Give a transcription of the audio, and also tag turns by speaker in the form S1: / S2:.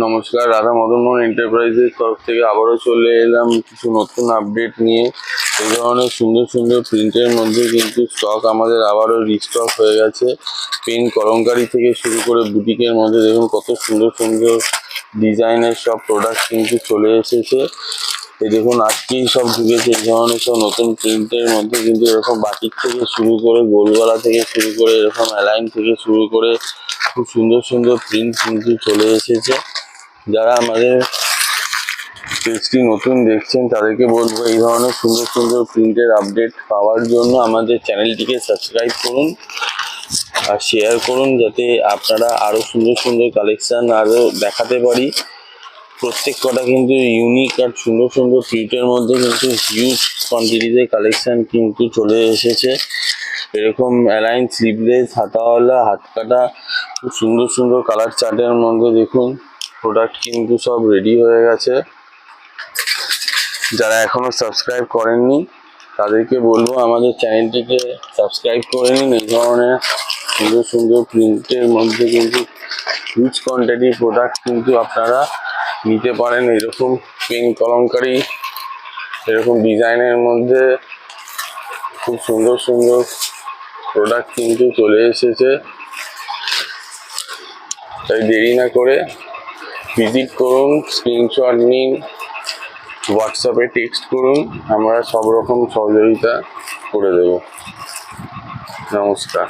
S1: নমস্কার, রাধা মদন মোহন এন্টারপ্রাইজের তরফ থেকে আবারও চলে এলাম কিছু নতুন আপডেট নিয়ে। এই ধরনের সুন্দর সুন্দর প্রিন্টের মধ্যে কিন্তু স্টক আমাদের আবারও রিস্টক হয়ে গেছে। পেন কলমকারি থেকে শুরু করে বুটিকের মধ্যে দেখুন কত সুন্দর সুন্দর ডিজাইনের সব প্রোডাক্ট কিন্তু চলে এসেছে। এই দেখুন আজকেই সব ঢুকেছে এই ধরনের সব নতুন প্রিন্টের মধ্যে, কিন্তু এরকম বাটিক থেকে শুরু করে গোলগলা থেকে শুরু করে এরকম অ্যালাইন থেকে শুরু করে খুব সুন্দর সুন্দর প্রিন্ট কিন্তু চলে এসেছে। যারা আমাদের পেজটি নতুন দেখছেন তাদেরকে বলবো এই ধরনের সুন্দর সুন্দর প্রিন্টের আপডেট পাওয়ার জন্য আমাদের চ্যানেলটিকে সাবস্ক্রাইব করুন আর শেয়ার করুন, যাতে আপনারা আরও সুন্দর সুন্দর কালেকশান আরও দেখাতে পারি। প্রত্যেক কটা কিন্তু ইউনিক আর সুন্দর সুন্দর প্রিন্টের মধ্যে কিন্তু হিউজ কোয়ান্টিটিতে কালেকশান কিন্তু চলে এসেছে। এরকম অ্যালাইন স্লিভলেস হাতাওয়ালা হাত কাটা খুব সুন্দর সুন্দর কালার চার্টের মধ্যে দেখুন প্রোডাক্ট কিন্তু সব রেডি হয়ে গেছে। যারা এখনো সাবস্ক্রাইব করেননি তাদেরকে বলবো আমাদের চ্যানেলটিকে সাবস্ক্রাইব করে নিন। এই ধরনের সুন্দর সুন্দর প্রিন্টের মধ্যে কিন্তু হিউজ কোয়ান্টিটি প্রোডাক্ট কিন্তু আপনারা নিতে পারেন। এরকম পেন কলমকারি এরকম ডিজাইনের মধ্যে খুব সুন্দর সুন্দর প্রোডাক্ট কিন্তু চলে এসেছে। তাই দেরি না করে ভিজিট করুন, স্ক্রিনশট নিন, হোয়াটসঅ্যাপে টেক্সট করুন, আমরা সব রকম সহযোগিতা করে দেব। নমস্কার।